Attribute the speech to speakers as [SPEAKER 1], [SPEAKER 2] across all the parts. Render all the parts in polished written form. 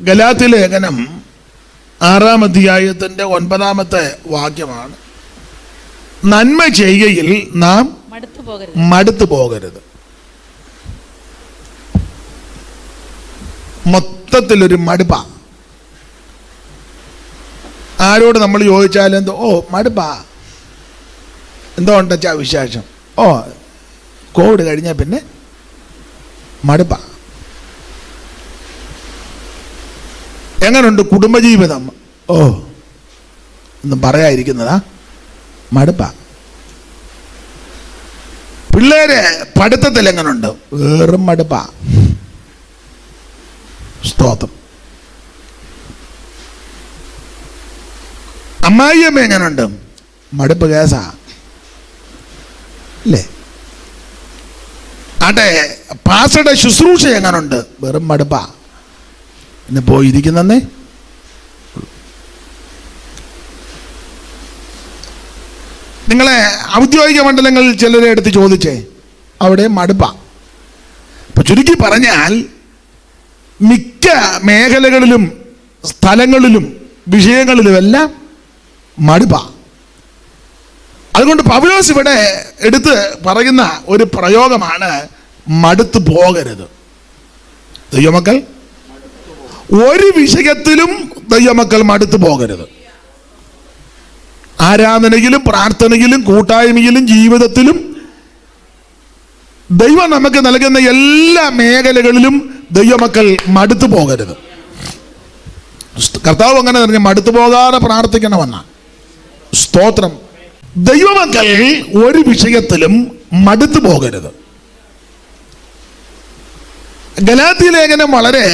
[SPEAKER 1] ഗലാത്യ ലേഖനം 6-ാം അധ്യായത്തിന്റെ 9-ാമത്തെ വാക്യമാണ്. നന്മ ചെയ്യുകയിൽ നാം മടുത്തു പോകരുത്. മൊത്തത്തിലൊരു മടുപ്പാ. ആരോട് നമ്മൾ ചോദിച്ചാലും എന്തോ മടുപ്പാ, എന്തോ ഉണ്ടച്ചാ വിശേഷം, കോവിഡ് കഴിഞ്ഞാൽ പിന്നെ മടുപ്പാ. എങ്ങനുണ്ട് കുടുംബജീവിതം? ഒന്നും പറയാതിരിക്കുന്നതാ, മടുപ്പാ. പിള്ളേര് പഠിത്തത്തിൽ എങ്ങനുണ്ട്? വേറും മടുപ്പാ. സ്തോത്രം. അമ്മായിയമ്മ എങ്ങനുണ്ട്? മടുപ്പ് കേസാ അല്ലേ? ആട്ടെ, പാസ്റ്ററുടെ ശുശ്രൂഷ എങ്ങനുണ്ട്? വെറും മടുപ്പാ. പിന്നെ പോയിരിക്കുന്നേ. നിങ്ങളെ ഔദ്യോഗിക മണ്ഡലങ്ങളിൽ ചിലരെ എടുത്ത് ചോദിച്ചേ, അവിടെ മടുപ്പാ. അപ്പൊ ചുരുക്കി പറഞ്ഞാൽ മിക്ക മേഖലകളിലും സ്ഥലങ്ങളിലും വിഷയങ്ങളിലുമെല്ലാം മടുപ്പാ. അതുകൊണ്ട് പൗലോസ് ഇവിടെ എടുത്ത് പറയുന്ന ഒരു പ്രയോഗമാണ് മടുത്തു പോകരുത്. ദൈവമക്കൾ, ഒരു വിഷയത്തിലും ദൈവമക്കൾ മടുത്തു പോകരുത്. ആരാധനയിലും പ്രാർത്ഥനയിലും കൂട്ടായ്മയിലും ജീവിതത്തിലും ദൈവം നമുക്ക് നൽകുന്ന എല്ലാ മേഖലകളിലും ദൈവമക്കൾ മടുത്തു പോകരുത്. കർത്താവ് അങ്ങനെ പറഞ്ഞ മടുത്തു പോകാതെ പ്രാർത്ഥിക്കണമെന്ന. സ്തോത്രം. ദൈവമക്കൾ ഒരു വിഷയത്തിലും മടുത്തു പോകരുത്. ഗലാത്യ ലേഖനം വളരെ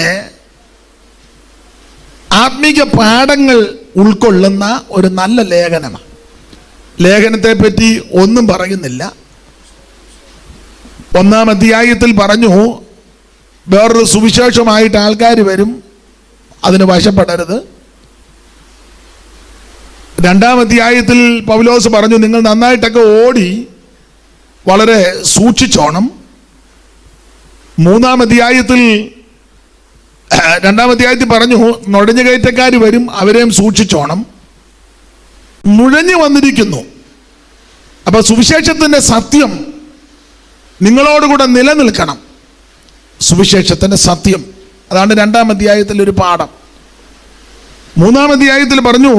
[SPEAKER 1] ആത്മീക പാഠങ്ങൾ ഉൾക്കൊള്ളുന്ന ഒരു നല്ല ലേഖനമാണ്. ലേഖനത്തെ പറ്റി ഒന്നും പറയുന്നില്ല. 1-ാം അധ്യായത്തിൽ പറഞ്ഞു, വേറൊരു സുവിശേഷമായിട്ട് ആൾക്കാർ വരും, അതിന് വശപ്പെടരുത്. 2-ാം അധ്യായത്തിൽ പൗലോസ് പറഞ്ഞു, നിങ്ങൾ നന്നായിട്ടൊക്കെ ഓടി വളരെ സൂക്ഷിച്ചോണം. 3-ാം അധ്യായത്തിൽ 2-ാം അധ്യായത്തിൽ പറഞ്ഞു, നുഴഞ്ഞു കയറ്റക്കാർ വരും, അവരെയും സൂക്ഷിച്ചോണം. നുഴഞ്ഞു വന്നിരിക്കുന്നു. അപ്പൊ സുവിശേഷത്തിന്റെ സത്യം നിങ്ങളോടുകൂടെ നിലനിൽക്കണം. സുവിശേഷത്തിന്റെ സത്യം, അതാണ് 2-ാം അധ്യായത്തിൽ ഒരു പാഠം. 3-ാം അധ്യായത്തിൽ പറഞ്ഞു,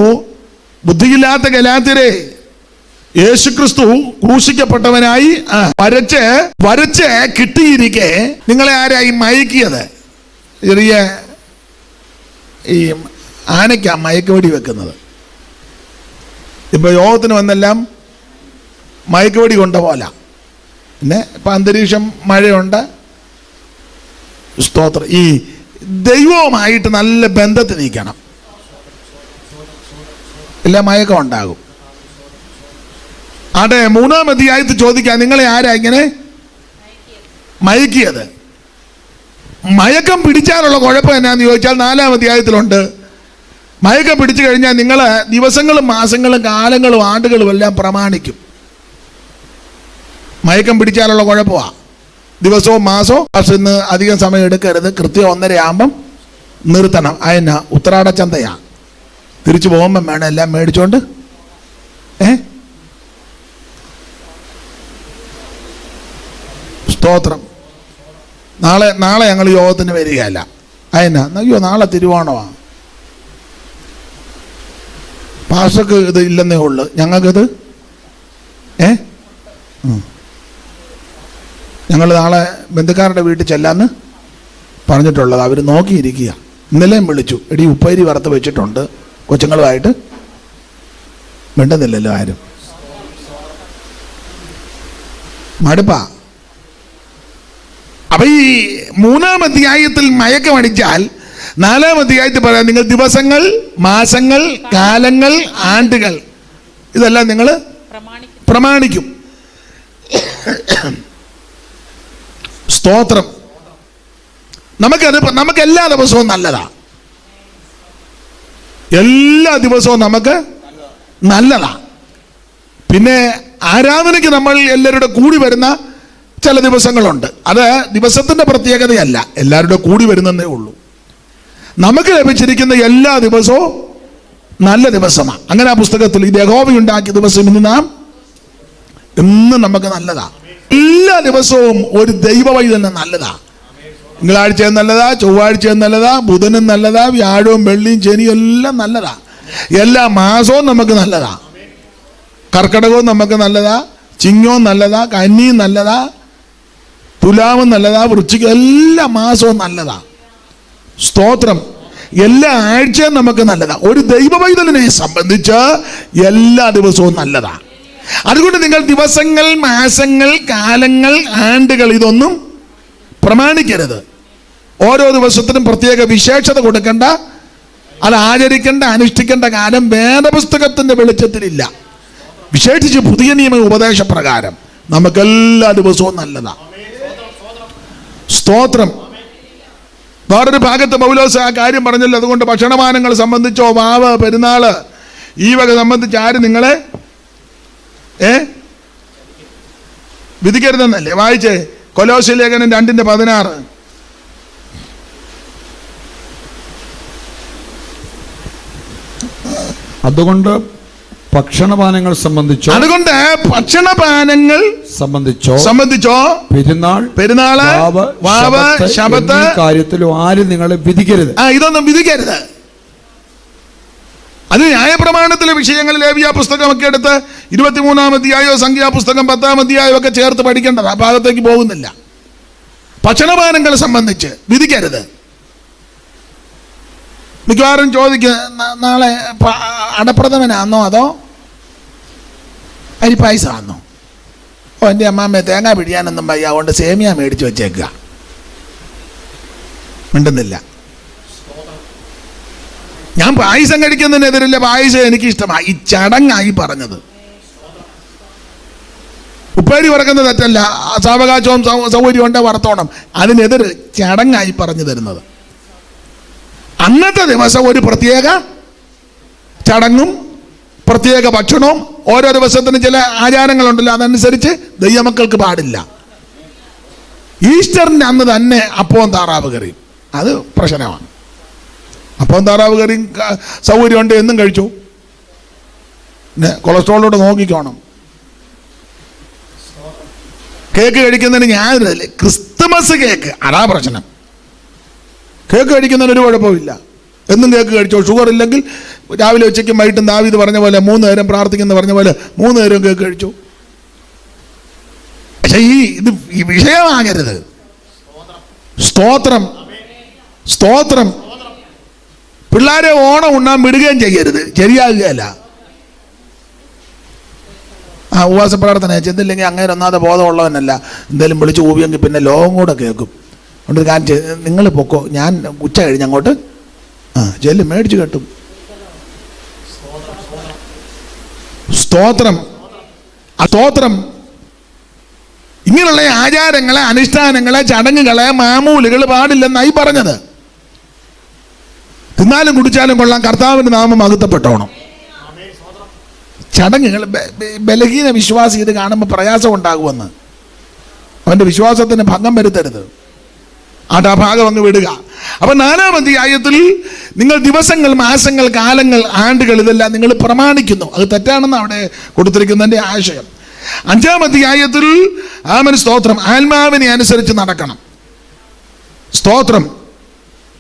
[SPEAKER 1] ബുദ്ധിയില്ലാത്ത ഗലാത്യരെ, യേശുക്രിസ്തു ക്രൂശിക്കപ്പെട്ടവനായി വരച്ച് കിട്ടിയിരിക്കെ നിങ്ങളെ ആരായി മയക്കിയത്? ചെറിയ ഈ ആനയ്ക്കാ മയക്കുവെടി വെക്കുന്നത്. ഇപ്പൊ യോഗത്തിന് വന്നെല്ലാം മയക്കുവെടി കൊണ്ട പോലെ. പിന്നെ ഇപ്പൊ അന്തരീക്ഷം മഴയുണ്ട്. സ്തോത്രം. ഈ ദൈവവുമായിട്ട് നല്ല ബന്ധത്തിൽ നിൽക്കണം, ഇല്ല മയക്കം ഉണ്ടാകും. ആട്ടെ, 3-ാം അധ്യായത്തിൽ ചോദിക്കാം, നിങ്ങളെ ആരാ ഇങ്ങനെ മയക്കിയത്? മയക്കം പിടിച്ചാലുള്ള കുഴപ്പം എന്നാന്ന് ചോദിച്ചാൽ 4-ാം അധ്യായത്തിലുണ്ട്. മയക്കം പിടിച്ചു കഴിഞ്ഞാൽ നിങ്ങൾ ദിവസങ്ങളും മാസങ്ങളും കാലങ്ങളും ആണ്ടുകളും എല്ലാം പ്രമാണിക്കും. മയക്കം പിടിച്ചാലുള്ള കുഴപ്പമാണ്. ദിവസവും മാസവും ഇന്ന് അധികം സമയം എടുക്കരുത്. കൃത്യം 1:30 ആകുമ്പം നിർത്തണം. അതിനാ ഉത്രാട ചന്തയാ. തിരിച്ചു പോകുമ്പം വേണം എല്ലാം മേടിച്ചോണ്ട്. സ്തോത്രം. നാളെ ഞങ്ങൾ യോഗത്തിന് വരികയല്ല. അതിനാ? അയ്യോ, നാളെ തിരുവോണമാണ്. പാസ്റ്റർക്ക് ഇത് ഇല്ലെന്നേ ഉള്ളു, ഞങ്ങൾക്കിത് ഞങ്ങൾ നാളെ ബന്ധുക്കാരുടെ വീട്ടിൽ ചെല്ലാന്ന് പറഞ്ഞിട്ടുള്ളത്. അവർ നോക്കിയിരിക്കുക. ഇന്നലെയും വിളിച്ചു, എടി ഉപ്പേരി വറുത്ത് വെച്ചിട്ടുണ്ട്, കൊച്ചുങ്ങളുമായിട്ട് മിണ്ടുന്നില്ലല്ലോ ആരും. മടുപ്പാ. അപ്പൊ ഈ 3-ാം അധ്യായത്തിൽ മയക്കമടിച്ചാൽ 4-ാം അധ്യായത്തിൽ പറയാം, നിങ്ങൾ ദിവസങ്ങൾ, മാസങ്ങൾ, കാലങ്ങൾ, ആണ്ടുകൾ ഇതെല്ലാം നിങ്ങൾ പ്രമാണിക്കും. സ്തോത്രം. നമുക്ക് എല്ലാ ദിവസവും നല്ലതാ. എല്ലാ ദിവസവും നമുക്ക് നല്ലതാ. പിന്നെ ആരാധനയ്ക്ക് നമ്മൾ എല്ലാവരുടെ കൂടി വരുന്ന ചില ദിവസങ്ങളുണ്ട്. അത് ദിവസത്തിന്റെ പ്രത്യേകതയല്ല, എല്ലാവരുടെ കൂടി വരുന്നതേ ഉള്ളൂ. നമുക്ക് ലഭിച്ചിരിക്കുന്ന എല്ലാ ദിവസവും നല്ല ദിവസമാണ്. അങ്ങനെ ആ പുസ്തകത്തിൽ ഇത് യഹോവയുണ്ടാക്കിയ ദിവസം ഇന്ന് നമുക്ക് നല്ലതാ. എല്ലാ ദിവസവും ഒരു ദൈവവൈതലിന് നല്ലതാ. തിങ്കളാഴ്ചയും നല്ലതാ, ചൊവ്വാഴ്ചയും നല്ലതാ, ബുധനും നല്ലതാ, വ്യാഴവും വെള്ളിയും ശനിയും എല്ലാം നല്ലതാ. എല്ലാ മാസവും നമുക്ക് നല്ലതാ. കർക്കിടകവും നമുക്ക് നല്ലതാ, ചിങ്ങവും നല്ലതാ, കന്നിയും നല്ലതാ, തുലാവും നല്ലതാ, വൃശ്ചികം എല്ലാ മാസവും നല്ലതാ. സ്തോത്രം. എല്ലാ ആഴ്ചയും നമുക്ക് നല്ലതാ. ഒരു ദൈവവൈതലിനെ സംബന്ധിച്ച് എല്ലാ ദിവസവും നല്ലതാ. അതുകൊണ്ട് നിങ്ങൾ ദിവസങ്ങൾ, മാസങ്ങൾ, കാലങ്ങൾ, ആണ്ടുകൾ ഇതൊന്നും പ്രമാണിക്കരുത്. ഓരോ ദിവസത്തിനും പ്രത്യേക വിശേഷത കൊടുക്കേണ്ട, അത് ആചരിക്കേണ്ട, അനുഷ്ഠിക്കേണ്ട കാലം വേദപുസ്തകത്തിന്റെ വെളിച്ചത്തിലില്ല. വിശേഷിച്ച് പുതിയ നിയമ ഉപദേശപ്രകാരം നമുക്കെല്ലാ ദിവസവും നല്ലതാ. സ്തോത്രം. വേറൊരു ഭാഗത്ത് പൗലോസ് ആ കാര്യം പറഞ്ഞല്ലോ. അതുകൊണ്ട് ഭക്ഷണപാനങ്ങൾ സംബന്ധിച്ചോ, വാവ്, പെരുന്നാള്, ഈ വക സംബന്ധിച്ച് ആര് നിങ്ങളെ വിധിക്കരുതെന്നല്ലേ? വായിച്ചേ കൊലോസ്യ ലേഖനം 2:16.
[SPEAKER 2] അതുകൊണ്ട് ഭക്ഷണപാനങ്ങൾ സംബന്ധിച്ചോ
[SPEAKER 1] പെരുന്നാള്, വാവ്, ശബത്ത്
[SPEAKER 2] കാര്യത്തിലും ആരും നിങ്ങളെ വിധിക്കരുത്.
[SPEAKER 1] ഇതൊന്നും വിധിക്കരുത്. അത് ന്യായപ്രമാണത്തിലെ വിഷയങ്ങൾ ലേവ്യ പുസ്തകമൊക്കെ എടുത്ത് 23-ാം അധ്യായമോ സംഖ്യാപുസ്തകം 10-ാം അധ്യായമോ ഒക്കെ ചേർത്ത് പഠിക്കേണ്ടത്. ആ ഭാഗത്തേക്ക് പോകുന്നില്ല. ഭക്ഷണപാനങ്ങളെ സംബന്ധിച്ച് വിധിക്കരുത്. മിക്കവാറും ചോദിക്കുക, നാളെ അടപ്രഥമനാന്നോ അതോ അരിപ്പായസമാണോ? എൻ്റെ അമ്മാമ്മയെ തേങ്ങ പിടിയാനൊന്നും വയ്യ, അതുകൊണ്ട് സേമിയ മേടിച്ച് വെച്ചേക്കുക. മിണ്ടുന്നില്ല. ഞാൻ പായസം കഴിക്കുന്നതിനെതിരല്ല, പായസം എനിക്കിഷ്ടമാണ്. ഈ ചടങ്ങായി പറഞ്ഞത്. ഉപ്പേരി വറക്കുന്നത് തെറ്റല്ല, സാവകാശവും സൗകര്യം ഉണ്ട്, വറുത്തോണം. അതിനെതിരെ ചടങ്ങായി പറഞ്ഞു തരുന്നത്. അന്നത്തെ ദിവസം ഒരു പ്രത്യേക ചടങ്ങും പ്രത്യേക ഭക്ഷണവും, ഓരോ ദിവസത്തിനും ചില ആചാരങ്ങളുണ്ടല്ലോ, അതനുസരിച്ച് ദൈവമക്കൾക്ക് പാടില്ല. ഈസ്റ്ററിൻ്റെ അന്ന് തന്നെ അപ്പവും താറാവ് കറിയും അത് പ്രശ്നമാണ്. അപ്പവും താറാവ് കറിയും സൗകര്യമുണ്ട്, എന്നും കഴിച്ചു. പിന്നെ കൊളസ്ട്രോളോട് നോക്കിക്കോണം. കേക്ക് കഴിക്കുന്നതിന് ഞാനില്ല. ക്രിസ്തുമസ് കേക്ക് അതാ പ്രശ്നം. കേക്ക് കഴിക്കുന്നതിന് ഒരു കുഴപ്പമില്ല. എന്നും കേക്ക് കഴിച്ചോ. ഷുഗർ ഇല്ലെങ്കിൽ രാവിലെ ഉച്ചയ്ക്കും വൈകിട്ടും ദാവീദ് പറഞ്ഞ പോലെ 3 നേരം പ്രാർത്ഥിക്കുന്ന പറഞ്ഞ പോലെ 3 നേരം കേക്ക് കഴിച്ചു. പക്ഷെ ഇത് വിഷയമാകരുത്. സ്തോത്രം. സ്തോത്രം. പിള്ളേരെ ഓണം ഉണ്ണാൻ വിടുകയും ചെയ്യരുത്. ശരിയാകുകയല്ല. ഉപവാസ പ്രാർത്ഥന ചെന്നില്ലെങ്കിൽ അങ്ങനെ ഒന്നാതെ ബോധമുള്ളവനല്ല. എന്തായാലും വിളിച്ച് ഊപിയെങ്കിൽ പിന്നെ ലോകം കൂടെ കേൾക്കും. അതുകൊണ്ട് കാര്യം നിങ്ങൾ പൊക്കോ, ഞാൻ ഉച്ച കഴിഞ്ഞ് അങ്ങോട്ട് ചെല്ലും, മേടിച്ച് കെട്ടും. സ്തോത്രം. സ്തോത്രം. ഇങ്ങനെയുള്ള ആചാരങ്ങളെ, അനുഷ്ഠാനങ്ങളെ, ചടങ്ങുകളെ, മാമൂലുകൾ പാടില്ലെന്നായി പറഞ്ഞത്. തിന്നാലും കുടിച്ചാലും കൊള്ളാം, കർത്താവിൻ്റെ നാമം മഹത്വപ്പെട്ടോണം. ചടങ്ങുകൾ ബലഹീന വിശ്വാസി ഇത് കാണുമ്പോൾ പ്രയാസം ഉണ്ടാകുമെന്ന്, അവൻ്റെ വിശ്വാസത്തിന് ഭംഗം വരുത്തരുത്. ആ ഭാഗം അങ്ങ് വിടുക. അപ്പൊ 4-ാം അധ്യായത്തിൽ നിങ്ങൾ ദിവസങ്ങൾ, മാസങ്ങൾ, കാലങ്ങൾ, ആണ്ടുകൾ ഇതെല്ലാം നിങ്ങൾ പ്രമാണിക്കുന്നു. അത് തെറ്റാണെന്ന് അവിടെ കൊടുത്തിരിക്കുന്നതിൻ്റെ ആശയം. 5-ാം അധ്യായത്തിൽ ആമൻ സ്തോത്രം, ആത്മാവിനെ അനുസരിച്ച് നടക്കണം. സ്തോത്രം.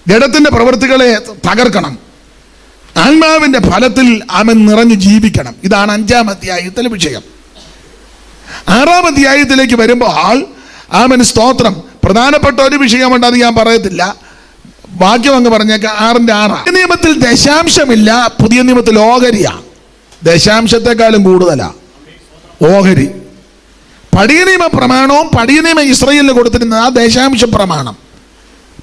[SPEAKER 1] ജഡത്തിന്റെ പ്രവൃത്തികളെ തകർക്കണം. ആത്മാവിന്റെ ഫലത്തിൽ അവൻ നിറഞ്ഞു ജീവിക്കണം. ഇതാണ് 5-ാം അധ്യായത്തിലെ വിഷയം. 6-ാം അധ്യായത്തിലേക്ക് വരുമ്പോൾ ആമൻ സ്തോത്രം, പ്രധാനപ്പെട്ട ഒരു വിഷയമുണ്ട്, അത് ഞാൻ പറയത്തില്ല, വാക്യം അങ്ങ് പറഞ്ഞേക്കാം. 6:6. പുതിയ നിയമത്തിൽ ദശാംശമില്ല, പുതിയ നിയമത്തിൽ ഓഹരിയാ. ദശാംശത്തെക്കാളും കൂടുതലാ ഓഹരി. പഴയ നിയമ പ്രമാണവും പഴയ നിയമ ഇസ്രായേലിന് കൊടുത്തിരുന്നത് ആ ദശാംശ പ്രമാണം.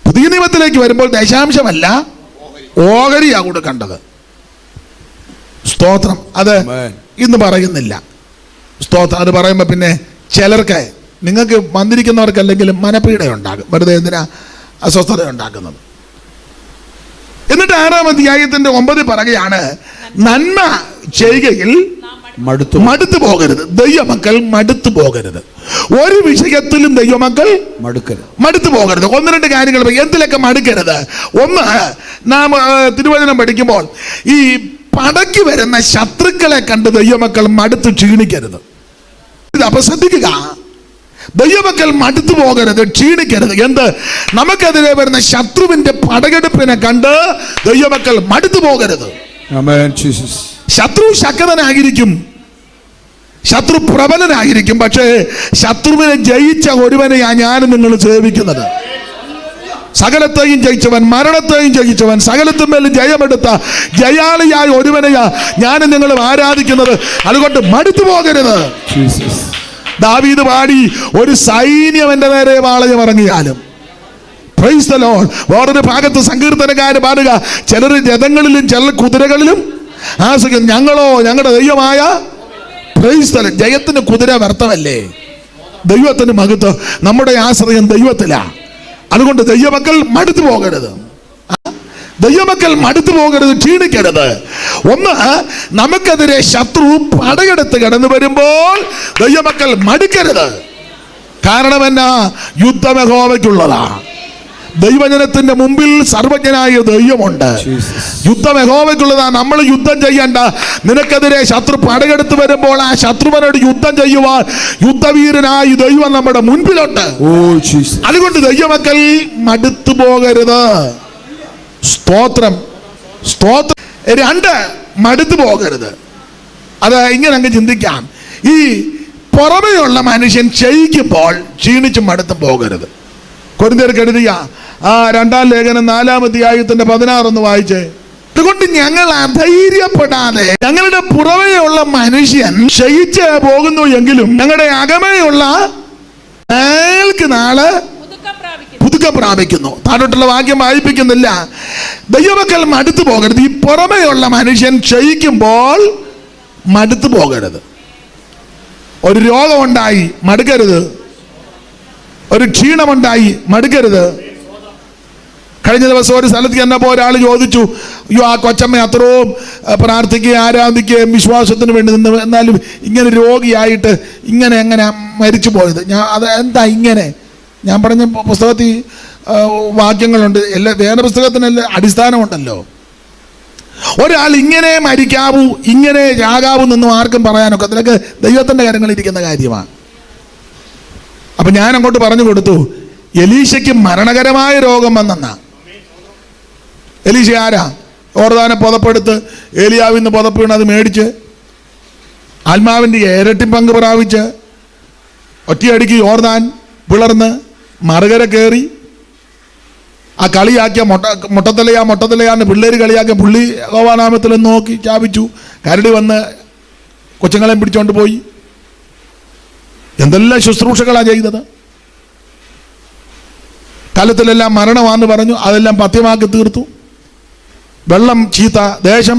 [SPEAKER 1] പുതിയ നിയമത്തിലേക്ക് വരുമ്പോൾ ദശാംശമല്ല, ഓഹരിയാ കൊടുക്കേണ്ടത്. സ്തോത്രം. അത് ഇന്ന് പറയുന്നില്ല. സ്തോത്രം. അത് പറയുമ്പോൾ പിന്നെ ചിലർക്ക്, നിങ്ങൾക്ക് വന്നിരിക്കുന്നവർക്കല്ലെങ്കിലും മനപ്പീഡ ഉണ്ടാകും. വെറുതെ എന്തിനാ അസ്വസ്ഥത ഉണ്ടാക്കുന്നത്. എന്നിട്ട് 6-ാം അധ്യായത്തിന്റെ 9 പറയുകയാണ്, നന്മ ചെയ്യുകയിൽ മടുത്തു പോകരുത്. ദൈവമക്കൾ മടുത്തു പോകരുത്. ഒരു വിഷയത്തിലും ദൈവമക്കൾ മടുത്തു പോകരുത്. ഒന്ന് രണ്ട് കാര്യങ്ങൾ എന്തിലൊക്കെ മടുക്കരുത്. ഒന്ന്, നാം തിരുവചനം പഠിക്കുമ്പോൾ ഈ പടക്കി വരുന്ന ശത്രുക്കളെ കണ്ട് ദൈവമക്കൾ മടുത്ത് ക്ഷീണിക്കരുത്. ഇത് അപശ്രദ്ധിക്കുക. ദൈവമക്കൾ മടുത്തു പോകരുത്, ക്ഷീണിക്കരുത്. എന്ത്? നമുക്കെതിരെ വരുന്ന ശത്രുവിന്റെ പടകെടുപ്പിനെ കണ്ട് ദൈവമക്കൾ മടുത്തു പോകരുത്. ശത്രു ശക്തനായിരിക്കും, ശത്രു പ്രബലനായിരിക്കും, പക്ഷേ ശത്രുവിനെ ജയിച്ച ഒരുവനെയാ ഞാനും നിങ്ങൾ സേവിക്കുന്നത്. സകലത്തെയും ജയിച്ചവൻ, മരണത്തെയും ജയിച്ചവൻ, സകലത്തിന്മേലും ജയമെടുത്ത ജയാളിയായ ഒരുവനെയാ ഞാനും നിങ്ങളും ആരാധിക്കുന്നത്. അതുകൊണ്ട് മടുത്തു പോകരുത്. ദാവീദ് പാടി, ഒരു സൈന്യം എൻ്റെ നേരെ വാളയമിറങ്ങിയാലും. Praise the Lord. വേറൊരു ഭാഗത്ത് സങ്കീർത്തനക്കാരൻ പാടുക, ചിലർ രഥങ്ങളിലും ചിലർ കുതിരകളിലും ആശ്രയിക്കും, ഞങ്ങളോ ഞങ്ങളുടെ ദൈവമായ പ്രൈസ് ദി ലോർഡ്. ജയത്തിന് കുതിര വ്യർത്ഥമല്ലേ? ദൈവത്തിന് മഹത്വം. നമ്മുടെ ആശ്രയം ദൈവത്തിലാ. അതുകൊണ്ട് ദൈവമക്കൾ മടുത്തു പോകരുത്. ദൈവമക്കൾ മടുത്തു പോകരുത്, ക്ഷീണിക്കരുത്. ഒന്ന്, നമുക്കെതിരെ ശത്രു പടയെടുത്ത് കടന്നു വരുമ്പോൾ ദൈവമക്കൾ മടുക്കരുത്. കാരണം എന്നാ? യുദ്ധം യഹോവയ്ക്കുള്ളതാ. ദൈവജനത്തിന്റെ മുമ്പിൽ സർവജ്ഞനായ ദൈവമുണ്ട്. യുദ്ധം യഹോവയ്ക്കുള്ളതാ. നമ്മൾ യുദ്ധം ചെയ്യണ്ട. നിനക്കെതിരെ ശത്രു പടയെടുത്ത് വരുമ്പോൾ ആ ശത്രുവിനോട് യുദ്ധം ചെയ്യുവാൻ യുദ്ധവീരനായി ദൈവം നമ്മുടെ മുൻപിലുണ്ട്. അതുകൊണ്ട് ദൈവമക്കൾ മടുത്തു പോകരുത്. സ്തോത്രം, സ്തോത്രം. രണ്ട്, മടുത്തു പോകരുത്. അത് ഇങ്ങനെ അങ്ങ് ചിന്തിക്കാം. ഈ പുറമെയുള്ള മനുഷ്യൻ ക്ഷയിക്കുമ്പോൾ ക്ഷീണിച്ചും മടുത്തും പോകരുത്. കൊരിന്ത്യർക്ക് എഴുതിയ 2-ാം ലേഖനം 4-ാം അധ്യായത്തിന്റെ 16 വായിച്ചേ. അതുകൊണ്ട് ഞങ്ങൾ അധൈര്യപ്പെടാതെ, ഞങ്ങളുടെ പുറമെയുള്ള മനുഷ്യൻ ക്ഷയിച്ച് പോകുന്നു എങ്കിലും ഞങ്ങളുടെ അകമേയുള്ള നാൾക്ക് നാള് പുതുക്കം പ്രാപിക്കുന്നു. താഴോട്ടുള്ള വാക്യം വായിപ്പിക്കുന്നില്ല. ദൈവമക്കൾ മടുത്തു പോകരുത്. ഈ പുറമെയുള്ള മനുഷ്യൻ ക്ഷയിക്കുമ്പോൾ മടുത്തു പോകരുത്. ഒരു രോഗമുണ്ടായി മടുക്കരുത്. ഒരു ക്ഷീണമുണ്ടായി മടുക്കരുത്. കഴിഞ്ഞ ദിവസം ഒരു സ്ഥലത്ത് ചെന്നപ്പോൾ ഒരാൾ ചോദിച്ചു, അയ്യോ ആ കൊച്ചമ്മ അത്രയും പ്രാർത്ഥിക്കുകയും ആരാധിക്കുകയും വിശ്വാസത്തിന് വേണ്ടി നിന്ന്, എന്നാലും ഇങ്ങനെ രോഗിയായിട്ട് ഇങ്ങനെ എങ്ങനെ മരിച്ചു പോയത്? അത് എന്താ ഇങ്ങനെ? ഞാൻ പറഞ്ഞ പുസ്തകത്തിൽ വാക്യങ്ങളുണ്ട്. എല്ലാ വേദപുസ്തകത്തിനെല്ലാം അടിസ്ഥാനമുണ്ടല്ലോ. ഒരാൾ ഇങ്ങനെ മരിക്കാവൂ, ഇങ്ങനെ ചാകാവൂ എന്നൊന്നും ആർക്കും പറയാനൊക്കെ അതിലൊക്കെ ദൈവത്തിൻ്റെ കരങ്ങളിരിക്കുന്ന കാര്യമാണ്. അപ്പം ഞാൻ അങ്ങോട്ട് പറഞ്ഞു കൊടുത്തു, എലീശയ്ക്ക് മരണകരമായ രോഗം വന്നെന്നാ. എലീശ ആരാ? യോർദാനെ പുതപ്പെടുത്ത് ഏലിയാവിന്ന് പുതപ്പ് വീണ് അത് മേടിച്ച് ആത്മാവിൻ്റെ ഇരട്ടി പങ്ക് പ്രാപിച്ച് ഒറ്റയടിക്ക് യോർദാൻ പിളർന്ന് മറുകര കയറി ആ കളിയാക്കിയ മുട്ടത്തലയാന്ന് പിള്ളേർ കളിയാക്കിയ പുള്ളി യഹോവാനാമത്തിൽ നോക്കി ചാപിച്ചു. കരടി വന്ന് കൊച്ചുങ്ങളെയും പിടിച്ചോണ്ട് പോയി. എന്തെല്ലാം ശുശ്രൂഷകളാണ് ചെയ്തത്. കാലത്തിലെല്ലാം മരണമാണെന്ന് പറഞ്ഞു, അതെല്ലാം പഥ്യമാക്കി തീർത്തു. വെള്ളം ചീത്ത, ദേശം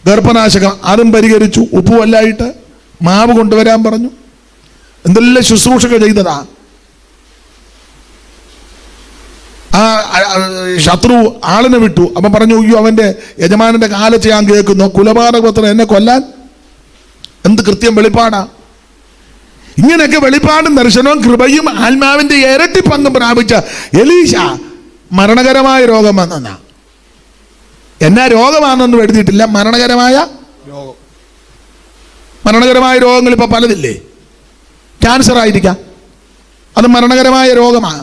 [SPEAKER 1] ഗർഭനാശകം, അതും പരിഹരിച്ചു. ഉപ്പുവല്ലായിട്ട് മാവ് കൊണ്ടുവരാൻ പറഞ്ഞു. എന്തെല്ലാം ശുശ്രൂഷകൾ ചെയ്തതാ. ആ ശത്രു ആളിനെ വിട്ടു. അപ്പം പറഞ്ഞു, അയ്യോ അവൻ്റെ യജമാനന്റെ കാലത്ത് ഞാൻ കേൾക്കുന്നു, കുലപാതകപത്രം എന്നെ കൊല്ലാൻ. എന്ത് കൃത്യം വെളിപ്പാടാ! ഇങ്ങനെയൊക്കെ വെളിപ്പാടും ദർശനവും കൃപയും ആത്മാവിന്റെ ഇരട്ടി പങ്കും പ്രാപിച്ച എലീശ മരണകരമായ രോഗം വന്നെന്നാ. എന്നാ രോഗമാണെന്നൊന്നും എഴുതിയിട്ടില്ല. മരണകരമായ രോഗങ്ങൾ ഇപ്പൊ പലതില്ലേ. ക്യാൻസർ ആയിരിക്കാം, അത് മരണകരമായ രോഗമാണ്.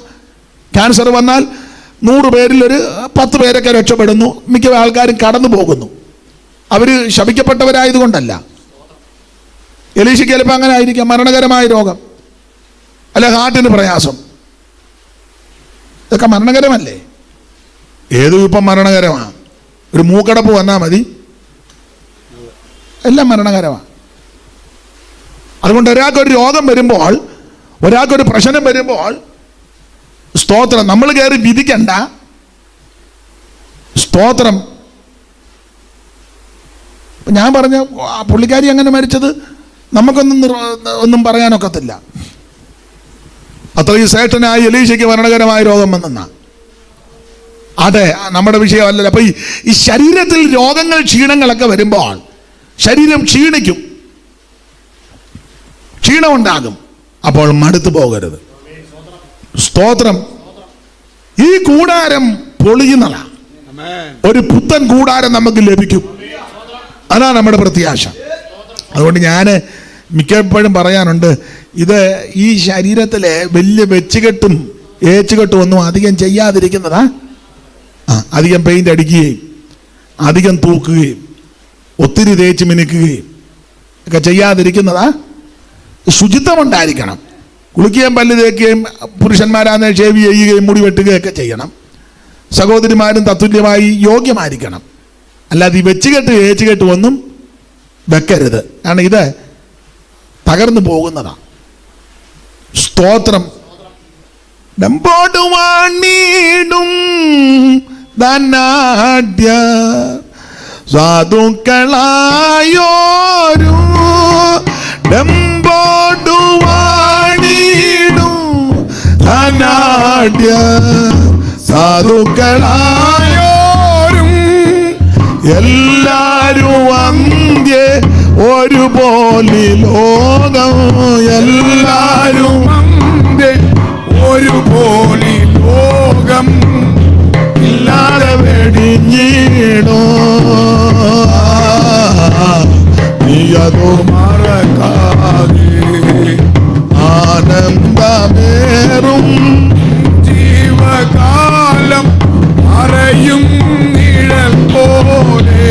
[SPEAKER 1] ക്യാൻസർ വന്നാൽ 100 പേരിൽ ഒരു 10 പേരൊക്കെ രക്ഷപ്പെടുന്നു. മിക്ക ആൾക്കാരും കടന്നു പോകുന്നു. അവർ ശപിക്കപ്പെട്ടവരായതുകൊണ്ടല്ല. എലീശയ്ക്ക് ചിലപ്പോൾ അങ്ങനെ ആയിരിക്കാം, മരണകരമായ രോഗം, അല്ല ഹാർട്ടിന് പ്രയാസം. ഇതൊക്കെ മരണകരമല്ലേ? ഏതും ഇപ്പം മരണകരമാണ്. ഒരു മൂക്കടപ്പ് വന്നാൽ മതി, എല്ലാം മരണകരമാണ്. അതുകൊണ്ട് ഒരാൾക്കൊരു രോഗം വരുമ്പോൾ, ഒരാൾക്കൊരു പ്രശ്നം വരുമ്പോൾ, സ്തോത്രം, നമ്മൾ കയറി വിധിക്കണ്ട. സ്തോത്രം. ഞാൻ പറഞ്ഞ പുള്ളിക്കാരി അങ്ങനെ മരിച്ചത് നമുക്കൊന്നും പറയാനൊക്കത്തില്ല. അത്രയും ശ്രേഷ്ഠനായ എലീശയ്ക്ക് മരണകരമായ രോഗം വന്നെന്നാ. അതെ, നമ്മുടെ വിഷയമല്ലല്ലോ. അപ്പൊ ഈ ശരീരത്തിൽ രോഗങ്ങൾ, ക്ഷീണങ്ങളൊക്കെ വരുമ്പോൾ ശരീരം ക്ഷീണിക്കും. ക്ഷീണമുണ്ടാകും. അപ്പോൾ മടുത്തു പോകരുത്. സ്തോത്രം. ഈ കൂടാരം പൊളിയുന്നതാ. ഒരു പുത്തൻ കൂടാരം നമുക്ക് ലഭിക്കും. അതാണ് നമ്മുടെ പ്രത്യാശ. അതുകൊണ്ട് ഞാൻ മിക്കപ്പോഴും പറയാനുണ്ട്, ഇത് ഈ ശരീരത്തിലെ വലിയ വെച്ചുകെട്ടും ഏച്ചുകെട്ടും ഒന്നും അധികം ചെയ്യാതിരിക്കുന്നതാ. അധികം പെയിന്റ് അടിക്കുകയും അധികം തൂക്കുകയും ഒത്തിരി തേച്ച് മിനുക്കുകയും ഒക്കെ ചെയ്യാതിരിക്കുന്നതാ. ശുചിത്വമുണ്ടായിരിക്കണം. കുളിക്കുകയും പല്ല് തേക്കുകയും പുരുഷന്മാരാന്ന് ഷേവ് ചെയ്യുകയും മുടി വെട്ടുകയൊക്കെ ചെയ്യണം. സഹോദരിമാരും തത്തുല്യമായി യോഗ്യമായിരിക്കണം. അല്ലാതെ ഈ വെച്ചുകെട്ട് ഏച്ചുകെട്ട് ഒന്നും വെക്കരുത്. കാരണം ഇത് തകർന്നു പോകുന്നതാ. സ്തോത്രം. ഡമ്പോടുവാണീടും ധനാഢ്യ സാധുക്കളായോരു ഡമ്പോടുവാണീടും ധനാഢ്യ സാധുക്കളായോരും എല്ലാരും അന്ത്യ ഒരുപോലെ ലോകം എല്ലാരും അന്ത്യ ഒരുപോലെ ലോകം ഇല്ലാതെ വെടിഞ്ഞിടോ നീയതോ മറക്കാതെ ആനന്ദമേറും ജീവകാലം അറിയും നിഴൽ പോലെ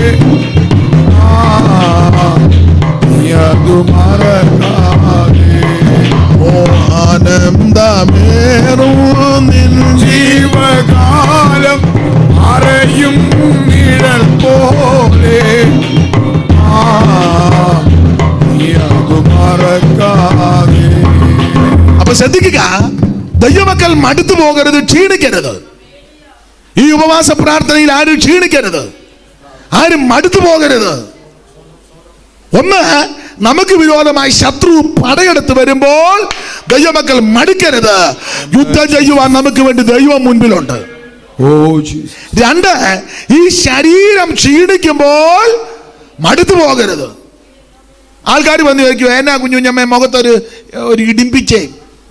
[SPEAKER 1] നീയതു മറക്കാതെ ഓ ആനന്ദമേറും നിൻ ജീവകാലം അറിയും നിഴൽ പോലെ നീയതു മറക്കാതെ. അപ്പൊ ശ്രദ്ധിക്കുക, ദൈവമക്കൾ മടുത്തു പോകരുത്, ക്ഷീണിക്കരുത്. ഈ ഉപവാസ പ്രാർത്ഥനയിൽ ആരും ക്ഷീണിക്കരുത്, ആരും മടുത്തു പോകരുത്. ഒന്ന്, നമുക്ക് വിരോധമായി ശത്രു പടയെടുത്ത് വരുമ്പോൾ ദൈവമക്കൾ മടുക്കരുത്. യുദ്ധം ചെയ്യുവാൻ നമുക്ക് വേണ്ടി ദൈവം മുൻപിലുണ്ട്. രണ്ട്, ഈ ശരീരം ക്ഷീണിക്കുമ്പോൾ മടുത്തു പോകരുത്. ആൾക്കാർ വന്ന് ചോദിക്കും, എന്നാ കുഞ്ഞുഞ്ഞമ്മ മുഖത്തൊരു ഇടിമ്പിച്ചേ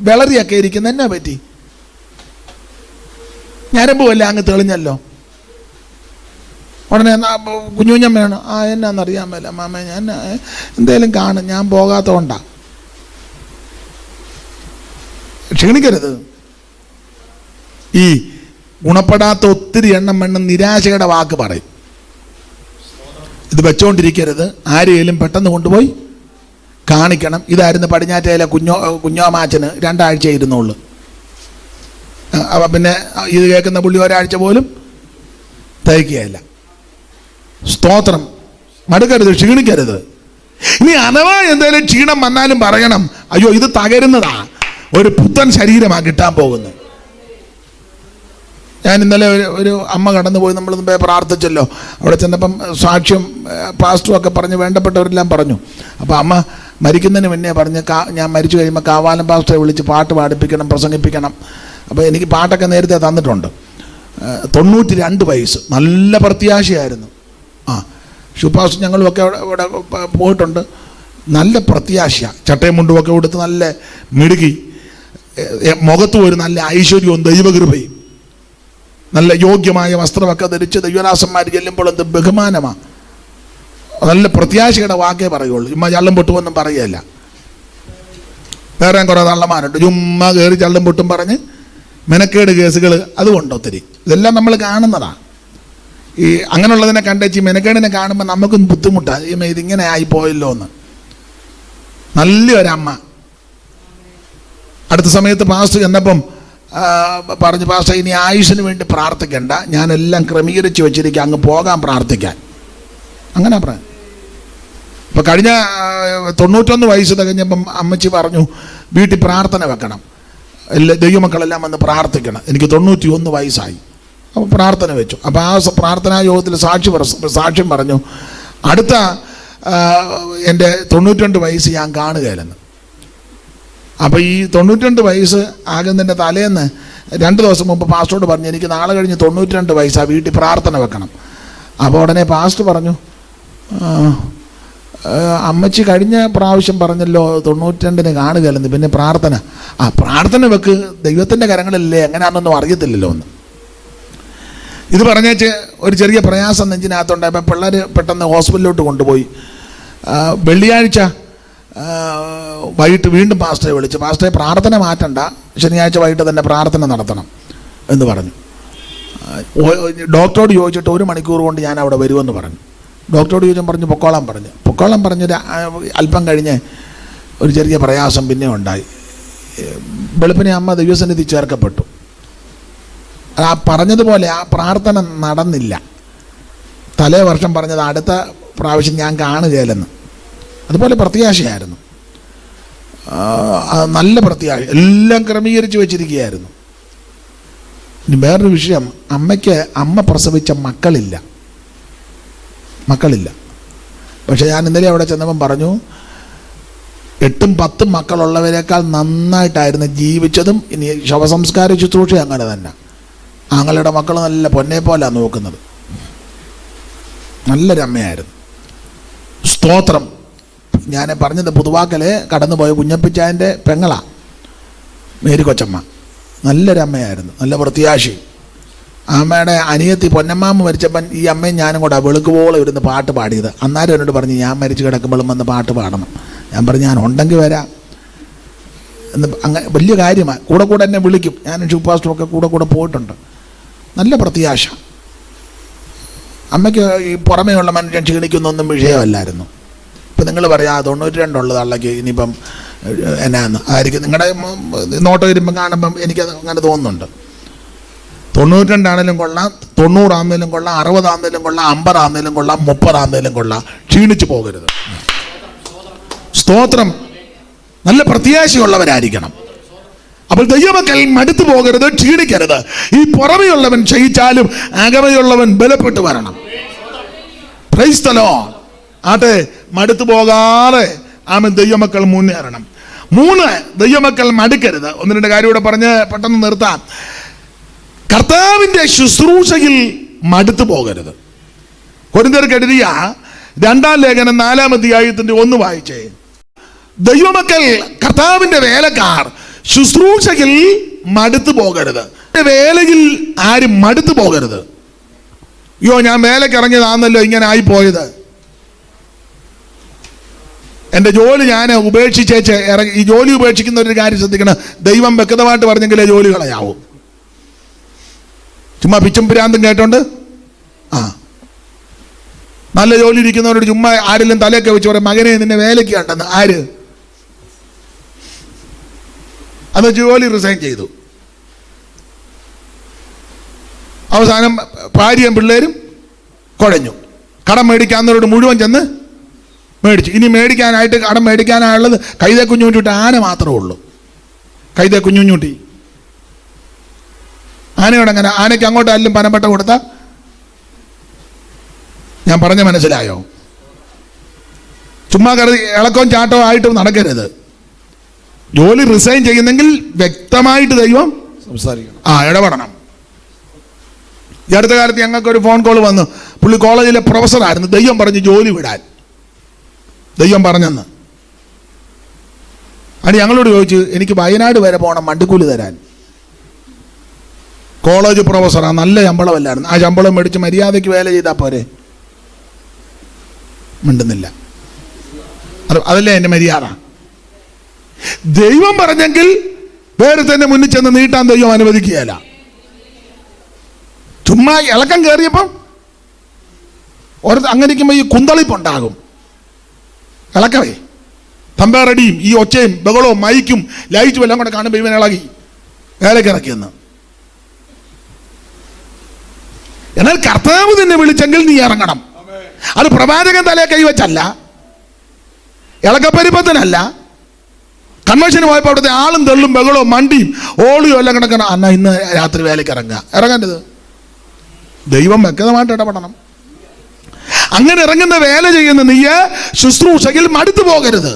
[SPEAKER 1] വിളറിയൊക്കെ ഇരിക്കുന്ന, എന്നാ പറ്റി? ഞരമ്പുമല്ല അങ്ങ് തെളിഞ്ഞല്ലോ. ഉടനെ കുഞ്ഞുഞ്ഞമ്മയാണ്, എന്നാന്നറിയാൻ മേല മാമ, ഞാൻ എന്തേലും കാണും, ഞാൻ പോകാത്തതുകൊണ്ടാ. ക്ഷീണിക്കരുത്. ഈ ഗുണപ്പെടാത്ത ഒത്തിരി എണ്ണം നിരാശയുടെ വാക്ക് പറയും. ഇത് വെച്ചോണ്ടിരിക്കരുത്. ആരെയും പെട്ടെന്ന് കൊണ്ടുപോയി കാണിക്കണം. ഇതായിരുന്നു പടിഞ്ഞാറ്റയിലെ കുഞ്ഞോമാച്ചന് 2 ആഴ്ച ഇരുന്നുള്ളൂ. അപ്പം പിന്നെ ഇത് കേൾക്കുന്ന പുള്ളി ഒരാഴ്ച പോലും തയ്ക്കുകയില്ല. സ്തോത്രം. മടുക്കരുത്, ക്ഷീണിക്കരുത്. ഇനി അഥവാ എന്തെങ്കിലും ക്ഷീണം വന്നാലും പറയണം, അയ്യോ ഇത് തകരുന്നതാ, ഒരു പുത്തൻ ശരീരമാണ് കിട്ടാൻ പോകുന്നത്. ഞാൻ ഇന്നലെ ഒരു അമ്മ കടന്നു പോയി, നമ്മൾ മുമ്പേ പ്രാർത്ഥിച്ചല്ലോ. അവിടെ ചെന്നപ്പം സാക്ഷ്യം പാസ്റ്ററും ഒക്കെ പറഞ്ഞ് വേണ്ടപ്പെട്ടവരെല്ലാം പറഞ്ഞു. അപ്പോൾ അമ്മ മരിക്കുന്നതിന് മുന്നേ പറഞ്ഞ്, ഞാൻ മരിച്ചു കഴിയുമ്പോൾ കാവാലം പാസ്റ്ററെ വിളിച്ച് പാട്ട് പാടിപ്പിക്കണം, പ്രസംഗിപ്പിക്കണം. അപ്പോൾ എനിക്ക് പാട്ടൊക്കെ നേരത്തെ തന്നിട്ടുണ്ട്. 92 വയസ്സ്, നല്ല പ്രത്യാശയായിരുന്നു. ഷുപാസ് ഞങ്ങളുമൊക്കെ ഇവിടെ പോയിട്ടുണ്ട്. നല്ല പ്രത്യാശയാണ്. ചട്ടയും മുണ്ടുമൊക്കെ കൊടുത്ത് നല്ല മിടുക്കി, മുഖത്തും ഒരു നല്ല ഐശ്വര്യവും ദൈവകൃപയും, നല്ല യോഗ്യമായ വസ്ത്രമൊക്കെ ധരിച്ച് ദൈവദാസന്മാർ ചെല്ലുമ്പോൾ എന്ത് ബഹുമാനമാണ്. നല്ല പ്രത്യാശയുടെ വാക്കേ പറയുള്ളൂ. ചുമ്മാ ചള്ളം പൊട്ടുമൊന്നും പറയുകയല്ല. വേറെ കുറേ തള്ളമാരുണ്ട്, ചുമ്മാ കയറി ചള്ളം പൊട്ടും പറഞ്ഞ് മെനക്കേട് കേസുകൾ അതുകൊണ്ട് ഒത്തിരി. ഇതെല്ലാം നമ്മൾ കാണുന്നതാണ്. ഈ അങ്ങനെയുള്ളതിനെ കണ്ടേച്ച് മെനക്കേടിനെ കാണുമ്പോൾ നമുക്കും ബുദ്ധിമുട്ടാണ്. ഇതിങ്ങനെ ആയിപ്പോയല്ലോ എന്ന്. നല്ലൊരമ്മ. അടുത്ത സമയത്ത് പാസ്റ്റർ ചെന്നപ്പം പറഞ്ഞു, പാസ്റ്റർ ഇനി ആയുഷിന് വേണ്ടി പ്രാർത്ഥിക്കണ്ട, ഞാനെല്ലാം ക്രമീകരിച്ച് വെച്ചിരിക്കുക, അങ്ങ് പോകാൻ പ്രാർത്ഥിക്കാൻ. അങ്ങനെ പറയാം. അപ്പോൾ കഴിഞ്ഞ 91 വയസ്സ് തികഞ്ഞപ്പം അമ്മച്ചി പറഞ്ഞു, വീട്ടിൽ പ്രാർത്ഥന വെക്കണം, ദൈവമക്കളെല്ലാം വന്ന് പ്രാർത്ഥിക്കണം. എനിക്ക് 91 വയസ്സായി. അപ്പോൾ പ്രാർത്ഥന വെച്ചു. അപ്പോൾ ആ പ്രാർത്ഥനാ യോഗത്തിൽ സാക്ഷ്യം പറഞ്ഞു, അടുത്ത എൻ്റെ 92 വയസ്സ് ഞാൻ കാണുകയില്ലെന്ന്. അപ്പോൾ ഈ 92 വയസ്സ് ആകുന്നതിൻ്റെ തലേന്ന് 2 ദിവസം മുമ്പ് പാസ്റ്ററോട് പറഞ്ഞു, എനിക്ക് നാളെ കഴിഞ്ഞ് 92 വയസ്സാണ്, വീട്ടിൽ പ്രാർത്ഥന വെക്കണം. അപ്പോൾ ഉടനെ പാസ്റ്റർ പറഞ്ഞു, അമ്മച്ചി കഴിഞ്ഞ പ്രാവശ്യം പറഞ്ഞല്ലോ 92 കാണുകയല്ലെന്ന്, പിന്നെ പ്രാർത്ഥന വെക്ക്, ദൈവത്തിൻ്റെ കരങ്ങളിലല്ലേ, എങ്ങനെയാണെന്നൊന്നും അറിയത്തില്ലല്ലോ എന്ന്. ഇത് പറഞ്ഞേച്ച് ഒരു ചെറിയ പ്രയാസം നെഞ്ചിനകത്തുണ്ടായപ്പോൾ പിള്ളേർ പെട്ടെന്ന് ഹോസ്പിറ്റലിലോട്ട് കൊണ്ടുപോയി. വെള്ളിയാഴ്ച വൈകിട്ട് വീണ്ടും പാസ്റ്ററെ വിളിച്ചു, പാസ്റ്ററെ പ്രാർത്ഥന മാറ്റണ്ട, ശനിയാഴ്ച വൈകിട്ട് തന്നെ പ്രാർത്ഥന നടത്തണം എന്ന് പറഞ്ഞു. ഡോക്ടറോട് ചോദിച്ചിട്ട് 1 മണിക്കൂർ കൊണ്ട് ഞാൻ അവിടെ വരുമെന്ന് പറഞ്ഞു. ഡോക്ടറോട് ചോദിച്ചാൽ പറഞ്ഞു പൊക്കോളാൻ പറഞ്ഞൊരു അല്പം കഴിഞ്ഞ് ഒരു ചെറിയ പ്രയാസം പിന്നെ ഉണ്ടായി. വെളുപ്പിനെ അമ്മ ദൈവസന്നിധി ചേർക്കപ്പെട്ടു. ആ പറഞ്ഞതുപോലെ ആ പ്രാർത്ഥന നടന്നില്ല. തലേ വർഷം പറഞ്ഞത് അടുത്ത പ്രാവശ്യം ഞാൻ കാണുകയില്ലെന്ന്. അതുപോലെ പ്രത്യാശയായിരുന്നു, നല്ല പ്രത്യാശ, എല്ലാം ക്രമീകരിച്ച് വെച്ചിരിക്കുകയായിരുന്നു. ഇനി വേറൊരു വിഷയം, അമ്മ പ്രസവിച്ച മക്കളില്ല. പക്ഷെ ഞാൻ ഇന്നലെ അവിടെ ചെന്നപ്പം പറഞ്ഞു, 8ഉം 10ഉം മക്കളുള്ളവരെക്കാൾ നന്നായിട്ടായിരുന്നു ജീവിച്ചതും. ഇനി ശവസംസ്കാര ശുശ്രൂഷ അങ്ങനെ തന്നെ. ആങ്ങളുടെ മക്കൾ നല്ല പൊന്നെ പോലാണ് നോക്കുന്നത്. നല്ലൊരമ്മയായിരുന്നു. സ്തോത്രം. ഞാൻ പറഞ്ഞത് പുതുവാക്കലെ കടന്നുപോയ കുഞ്ഞപ്പിച്ചായൻ്റെ പെങ്ങളാ മേരി കൊച്ചമ്മ. നല്ലൊരമ്മയായിരുന്നു, നല്ല പ്രത്യാശി. അമ്മയുടെ അനിയത്തി പൊന്നമ്മാമ്മ മരിച്ചപ്പം ഈ അമ്മയും ഞാനും കൂടെ വെളുക്കുവോളം ഇരുന്ന് പാട്ട് പാടിയത്. അന്നേരം എന്നോട് പറഞ്ഞു, ഞാൻ മരിച്ചു കിടക്കുമ്പോഴും വന്ന് പാട്ട് പാടണം. ഞാൻ പറഞ്ഞു, ഞാൻ ഉണ്ടെങ്കിൽ വരാം എന്ന്. അങ്ങനെ വലിയ കാര്യമാണ്. കൂടെ എന്നെ വിളിക്കും. ഞാൻ ഷൂപ്പാസ്റ്ററൊക്കെ കൂടെ പോയിട്ടുണ്ട്. നല്ല പ്രത്യാശ. അമ്മയ്ക്ക് ഈ പുറമേയുള്ള മനുഷ്യൻ ക്ഷീണിക്കുന്നൊന്നും വിഷയമല്ലായിരുന്നു. ഇപ്പം നിങ്ങൾ പറയാം 92 ഉള്ളത് അള്ളക്ക് ഇനിയിപ്പം എന്നാന്ന് ആയിരിക്കും നിങ്ങളുടെ നോട്ടം വരുമ്പം കാണുമ്പം എനിക്കത് അങ്ങനെ തോന്നുന്നുണ്ട്. 92 ആണെങ്കിലും കൊള്ളാം, 90 ആണെങ്കിലും കൊള്ളാം, 60 ആണെങ്കിലും കൊള്ളാം, 50 ആണെങ്കിലും കൊള്ളാം, 30 ആണെങ്കിലും കൊള്ളാം, ക്ഷീണിച്ചു പോകരുത്. സ്തോത്രം. നല്ല പ്രത്യാശയുള്ളവരായിരിക്കണം. അപ്പോൾ ദൈവമക്കൾ മടുത്തു പോകരുത്, ക്ഷീണിക്കരുത്. ഈ പുറമെയുള്ളവൻ ക്ഷയിച്ചാലും അകമയുള്ളവൻ ബലപ്പെട്ടു വരണം. Praise the Lord. ആട്ടെ, മടുത്തു പോകാതെ ദൈവമക്കൾ മുന്നേറണം. 3, ദൈവമക്കൾ മടുക്കരുത്. 1-2 കാര്യം കൂടെ പറഞ്ഞ് പെട്ടെന്ന് നിർത്താം. കർത്താവിൻ്റെ ശുശ്രൂഷയിൽ മടുത്തു പോകരുത്. കൊരിന്ത്യർക്ക് എഴുതിയ 2-ാം ലേഖനം 4-ാം അധ്യായത്തിന്റെ 1 വായിച്ചേ. ദൈവമക്കൾ, കർത്താവിൻ്റെ വേലക്കാർ ശുശ്രൂഷയിൽ മടുത്തു പോകരുത്. വേലയിൽ ആരും മടുത്തു പോകരുത്. അയ്യോ, ഞാൻ വേലയ്ക്ക് ഇറങ്ങിയതാണല്ലോ ഇങ്ങനെ ആയിപ്പോയത്, എൻ്റെ ജോലി ഞാൻ ഉപേക്ഷിച്ചേച്ച് ഇറങ്ങി. ഈ ജോലി ഉപേക്ഷിക്കുന്ന ഒരു കാര്യം ശ്രദ്ധിക്കണം. ദൈവം വ്യക്തമായിട്ട് പറഞ്ഞെങ്കിലേ ജോലി കളയാവൂ. ചുമ്മാ പിച്ചും പിരാന്തും കേട്ടോണ്ട് നല്ല ജോലി ഇരിക്കുന്നവരോട് ചുമ്മാ ആരെങ്കിലും തലയൊക്കെ വെച്ച് പറയും, മകനെ നിന്നെ വേലയ്ക്ക് കണ്ടെന്ന്. ആര്? അത് ജോലി റിസൈൻ ചെയ്തു. അവസാനം ഭാര്യയും പിള്ളേരും കുഴഞ്ഞു. കടം മേടിക്കാവുന്നവരോട് മുഴുവൻ ചെന്ന് മേടിച്ചു. ഇനി മേടിക്കാനായിട്ട് കടം മേടിക്കാനായുള്ളത് കൈതേ കുഞ്ഞുകുട്ടി ആന മാത്രമേ ഉള്ളൂ. കൈതേ കുഞ്ഞുകുട്ടി ആനയോട് അങ്ങനെ, ആനയ്ക്ക് അങ്ങോട്ട് ആരെങ്കിലും പനമ്പട്ട കൊടുത്താൽ ഞാൻ പറഞ്ഞ മനസ്സിലായോ? ചുമ്മാ കരുതി ഇളക്കവും ചാട്ടവും ആയിട്ടും നടക്കരുത്. ജോലി റിസൈൻ ചെയ്യുന്നെങ്കിൽ വ്യക്തമായിട്ട് ദൈവം സംസാരിക്കണം, ഇടപെടണം. ഈ അടുത്ത കാലത്ത് ഞങ്ങൾക്കൊരു ഫോൺ കോൾ വന്നു. പുള്ളി കോളേജിലെ പ്രൊഫസറായിരുന്നു. ദൈവം പറഞ്ഞ് ജോലി വിടാൻ, ദൈവം പറഞ്ഞെന്ന്. അത് ഞങ്ങളോട് ചോദിച്ചു, എനിക്ക് വയനാട് വരെ പോകണം വണ്ടിക്കൂലി തരാൻ. കോളേജ് പ്രൊഫസറാണ്, നല്ല ശമ്പളമല്ലായിരുന്നു. ആ ശമ്പളം മേടിച്ച് മര്യാദയ്ക്ക് വേല ചെയ്താൽ പോരെ. മിണ്ടുന്നില്ല. അതല്ലേ എൻ്റെ മര്യാദ. ദൈവം പറഞ്ഞെങ്കിൽ വേറെ തന്നെ മുന്നിൽ ചെന്ന് നീട്ടാൻ ദൈവം അനുവദിക്കുകയല്ല. ചുമ്മാ ഇളക്കം കയറിയപ്പം അങ്ങനെയിരിക്കുമ്പോൾ ഈ കുന്തളിപ്പുണ്ടാകും. ഇളക്കവേ തമ്പേറടിയും ഈ ഒച്ചയും ബഹളവും മൈക്കും ലൈറ്റും എല്ലാം കൂടെ കാണുമ്പോൾ ഇവൻ ഇളകി വേലക്കിറക്കിയെന്ന്. എന്നാൽ കർത്താവ് തന്നെ വിളിച്ചെങ്കിൽ നീ ഇറങ്ങണം. അത് പ്രവാചകൻ തലയെ കൈവച്ചല്ല, ഇളക്കപ്പരിപ്പത്തിനല്ല. കൺവെൻഷന് പോയപ്പോൾ അവിടുത്തെ ആളും തെള്ളും ബഹളവും മണ്ടിയും ഓളിയും എല്ലാം കിടക്കണം. അന്നാ ഇന്ന് രാത്രി വേലയ്ക്ക് ഇറങ്ങേണ്ടത് ദൈവം വ്യക്തമായിട്ട് ഇടപെടണം. അങ്ങനെ ഇറങ്ങുന്ന വേല ചെയ്യുന്ന നീ ശുശ്രൂഷയിൽ മടുത്തു പോകരുത്,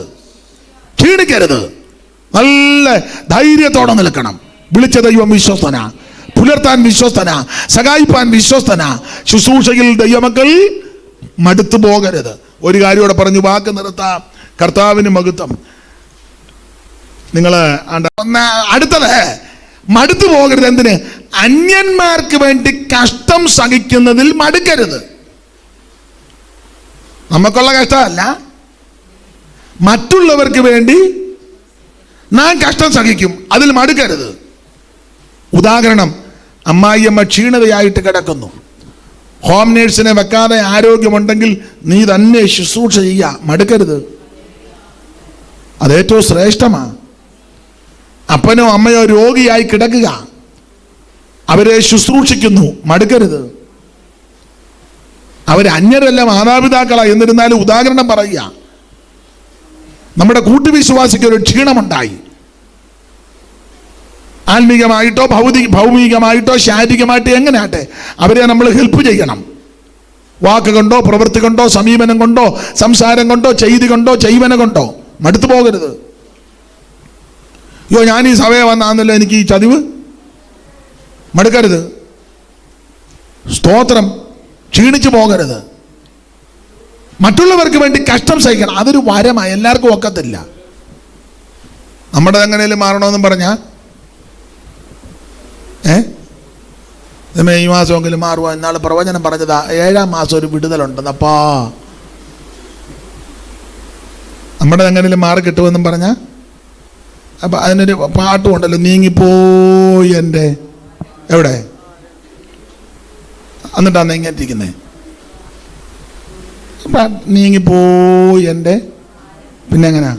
[SPEAKER 1] ക്ഷീണിക്കരുത്. നല്ല ധൈര്യത്തോടെ നിൽക്കണം. വിളിച്ച ദൈവം വിശ്വസ്തന, പുലർത്താൻ വിശ്വസ്തന, സഹായിപ്പാൻ വിശ്വസ്തന. ശുശ്രൂഷയിൽ ദൈവമക്കൾ മടുത്തു പോകരുത്. ഒരു കാര്യം കൂടെ പറഞ്ഞു വാക്ക് നിർത്താം. കർത്താവിന് മഹത്വം. നിങ്ങൾ അടുത്തത് മടുത്തു പോകരുത്. എന്തിന്? അന്യന്മാർക്ക് വേണ്ടി കഷ്ടം സഹിക്കുന്നതിൽ മടുക്കരുത്. നമുക്കുള്ള കഷ്ടമല്ല, മറ്റുള്ളവർക്ക് വേണ്ടി നാം കഷ്ടം സഹിക്കും, അതിൽ മടുക്കരുത്. ഉദാഹരണം, അമ്മായിയമ്മ ക്ഷീണിതയായിട്ട് കിടക്കുന്നു. ഹോം നേഴ്സിനെ വെക്കാതെ ആരോഗ്യമുണ്ടെങ്കിൽ നീ തന്നെ ശുശ്രൂഷ ചെയ്യുക, മടുക്കരുത്. അതേറ്റവും ശ്രേഷ്ഠമാണ്. അപ്പനോ അമ്മയോ രോഗിയായി കിടക്കുക, അവരെ ശുശ്രൂഷിക്കുന്നു, മടുക്കരുത്. അവർ അന്യരല്ല, മാതാപിതാക്കളാ. എന്നിരുന്നാലും ഉദാഹരണം പറയുക, നമ്മുടെ കൂട്ടുവിശ്വാസിക്ക് ഒരു ക്ഷീണമുണ്ടായി, ആത്മീകമായിട്ടോ ഭൗമികമായിട്ടോ ശാരീരികമായിട്ടോ എങ്ങനെയാട്ടെ, അവരെ നമ്മൾ ഹെൽപ്പ് ചെയ്യണം. വാക്ക് കൊണ്ടോ പ്രവൃത്തി കൊണ്ടോ സമീപനം കൊണ്ടോ സംസാരം കൊണ്ടോ ചെയ്തി കൊണ്ടോ ചെയ്വന കൊണ്ടോ. മടുത്തു പോകരുത്. അയ്യോ ഞാൻ ഈ സഭയെ വന്നാന്നല്ലോ എനിക്ക് ഈ ചതിവ്, മടുക്കരുത്. സ്തോത്രം. ക്ഷീണിച്ചു പോകരുത്. മറ്റുള്ളവർക്ക് വേണ്ടി കഷ്ടം സഹിക്കണം, അതൊരു വരമാണ്. എല്ലാവർക്കും ഒക്കത്തില്ല. നമ്മുടെ എങ്ങനെയും മാറണമെന്നും പറഞ്ഞാൽ ഈ മാസമെങ്കിലും മാറുക. എന്നാൾ പ്രവചനം പറഞ്ഞതാ 7-ാം മാസം ഒരു വിടുതലുണ്ടെന്നപ്പാ. നമ്മുടെ എങ്ങനെയും മാറി കിട്ടുമെന്നും പറഞ്ഞാൽ അപ്പം അതിനൊരു പാട്ടും ഉണ്ടല്ലോ, നീങ്ങിപ്പോയി എൻ്റെ എവിടെ, എന്നിട്ടാണ് നീങ്ങിയിരിക്കുന്നത്. അപ്പം നീങ്ങിപ്പോയി എൻ്റെ, പിന്നെ എങ്ങനെയാ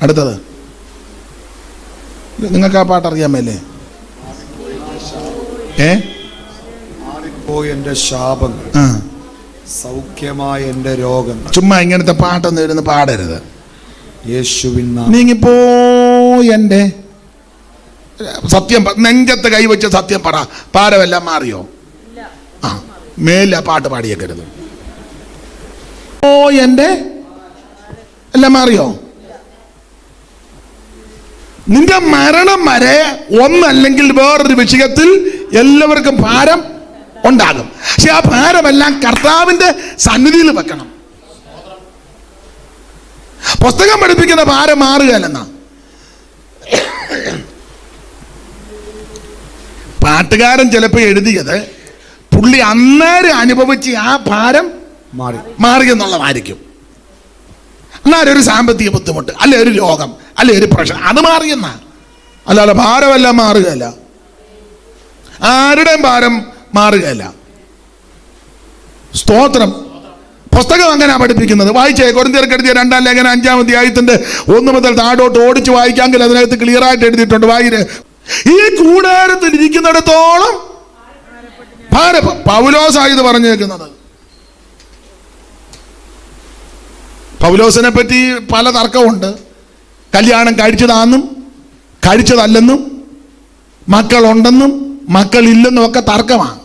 [SPEAKER 1] അടുത്തത്? നിങ്ങൾക്ക് ആ പാട്ട് അറിയാമല്ലേ?
[SPEAKER 2] മാറിപ്പോയി എൻ്റെ ശാപങ്ങൾ, സൗഖ്യമായ എൻ്റെ രോഗം.
[SPEAKER 1] ചുമ്മാ ഇങ്ങനത്തെ പാട്ടൊന്നും ഇരുന്ന് പാടരുത്.
[SPEAKER 2] യേശുവിൻ
[SPEAKER 1] നീങ്ങിപ്പോയി എൻ്റെ, സത്യം നെഞ്ചത്ത് കൈവച്ച് സത്യം പറ, പാരമെല്ലാം മാറിയോ? ആ, മേല പാട്ട് പാടിയേക്കരുത്. ഓ എൻ്റെ എല്ലാം മാറിയോ? നിന്റെ മരണം വരെ ഒന്നല്ലെങ്കിൽ വേറൊരു വിഷയത്തിൽ എല്ലാവർക്കും ഭാരം ഉണ്ടാകും. പക്ഷെ ആ ഭാരമെല്ലാം കർത്താവിന്റെ സന്നിധിയിൽ വെക്കണം. പുസ്തകം പഠിപ്പിക്കുന്ന ഭാരം മാറുകയല്ലെന്നാ. പാട്ടുകാരൻ ചിലപ്പോൾ എഴുതിയത് പുള്ളി അന്നേരം അനുഭവിച്ച് ആ ഭാരം മാറിയെന്നുള്ളതായിരിക്കും. എന്നാലും ഒരു സാമ്പത്തിക ബുദ്ധിമുട്ട്, അല്ലെ ഒരു രോഗം, അല്ലെ ഒരു പ്രശ്നം, അത് മാറിയെന്നാ. അല്ലാതെ ഭാരമെല്ലാം മാറുകയല്ല, ആരുടെയും ഭാരം മാറുകയല്ല. സ്തോത്രം. പുസ്തകം അങ്ങനെ പഠിപ്പിക്കുന്നത്. വായിച്ചേ, കൊരിന്ത്യർക്ക് എഴുതിയ 2-ാം ലേഖനം 5-ാം അധ്യായത്തിന്റെ 1 മുതൽ താഴോട്ട് ഓടിച്ച് വായിക്കാമെങ്കിൽ അതിനകത്ത് ക്ലിയർ ആയിട്ട് എഴുതിയിട്ടുണ്ട്. വായിര്. ഈ കൂടാരത്തിൽ ഇരിക്കുന്നിടത്തോളം പൗലോസായത് പറഞ്ഞേക്കുന്നത്. പൗലോസിനെ പറ്റി പല തർക്കമുണ്ട്. കല്യാണം കഴിച്ചതാണെന്നും കഴിച്ചതല്ലെന്നും, മക്കളുണ്ടെന്നും മക്കളില്ലെന്നും ഒക്കെ തർക്കമാണ്.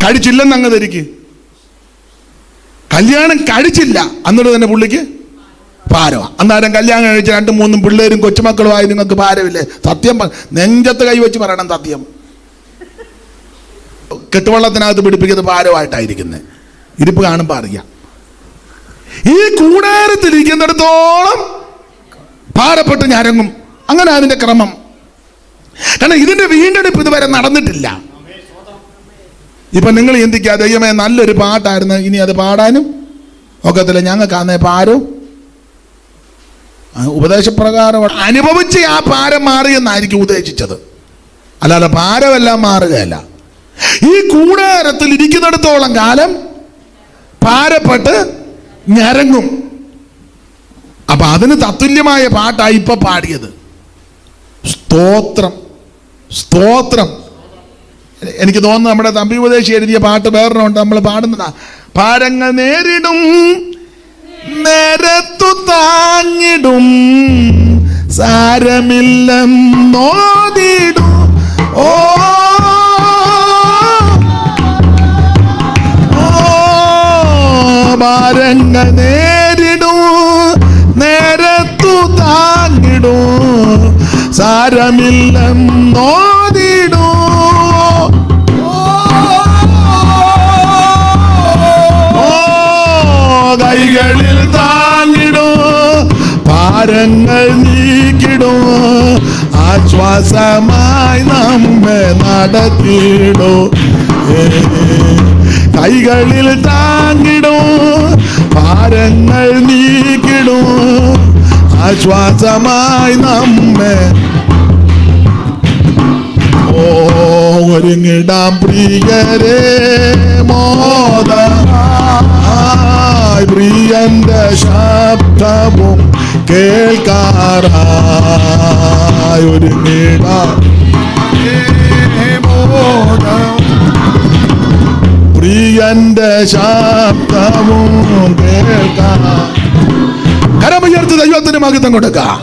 [SPEAKER 1] കഴിച്ചില്ലെന്ന് അങ്ങ് ധരിക്ക്. കല്യാണം കഴിച്ചില്ല എന്നിട്ട് തന്നെ പുള്ളിക്ക് ഭാരമാണ്. അന്നേരം കല്യാണം കഴിച്ച 2-3 പിള്ളേരും കൊച്ചുമക്കളുമായി നിങ്ങൾക്ക് ഭാരമില്ലേ? സത്യം നെഞ്ചത്ത് കൈവച്ച് പറയണം സത്യം. കെട്ടുവള്ളത്തിനകത്ത് പിടിപ്പിക്കുന്നത് ഭാരമായിട്ടായിരിക്കുന്നത്. ഇരിപ്പ് കാണുമ്പോൾ അറിയാം. ഈ കൂടാരത്തിലിരിക്കുന്നിടത്തോളം ഭാരപ്പെട്ട് ഞരങ്ങും. അങ്ങനെ അതിന്റെ ക്രമം. കാരണം ഇതിന്റെ വീണ്ടെടുപ്പ് ഇതുവരെ നടന്നിട്ടില്ല. ഇപ്പൊ നിങ്ങൾ ചിന്തിക്കുക, ദൈവമേ നല്ലൊരു പാട്ടായിരുന്നു, ഇനി അത് പാടാനും ഒക്കത്തില്ല. ഞങ്ങൾക്ക് അന്നേ ഭാരം ഉപദേശപ്രകാരം അനുഭവിച്ച് ആ ഭാരം മാറിയെന്നായിരിക്കും ഉദ്ദേശിച്ചത്, അല്ലാതെ ഭാരമെല്ലാം മാറുകയല്ല. ഈ കൂടാരത്തിൽ ഇരിക്കുന്നിടത്തോളം കാലം ഭാരപ്പെട്ട് ഞരങ്ങും. അപ്പൊ അതിന് തത്തുല്യമായ പാട്ടായി ഇപ്പൊ പാടിയത്. സ്തോത്രം, സ്തോത്രം. എനിക്ക് തോന്നുന്നു നമ്മുടെ തമ്പി ഉപദേശി എഴുതിയ പാട്ട് വേറൊന്നുണ്ട്, നമ്മൾ പാടുന്നതാ. ഭാരങ്ങൾ നേരിടും, നേരത്തു താങ്ങിടും, സാരമില്ലെന്നോതിടും. ഓ ഭാരങ്ങൾ നേരിടും, നേരത്തു താങ്ങിടും, സാരമില്ലെന്നോതിടും. ആശ്വാസമായി നമ്മെ നടത്തിടോ, കൈകളിൽ താങ്ങിടോ, ഭാരങ്ങൾ നീക്കിടോ, ആശ്വാസമായി നമ്മെ. ഓ ഒരുങ്ങിടാം പ്രിയരേ മോദമായി, പ്രിയന്റെ ശബ്ദവും കേൾക്കാറായി ഒരുങ്ങിടാം പ്രിയന്റെ ശബ്ദവും കേൾക്കാം. കരമുയർത്തി ദൈവത്തിന് മഹത്വം കൊടുക്കാം.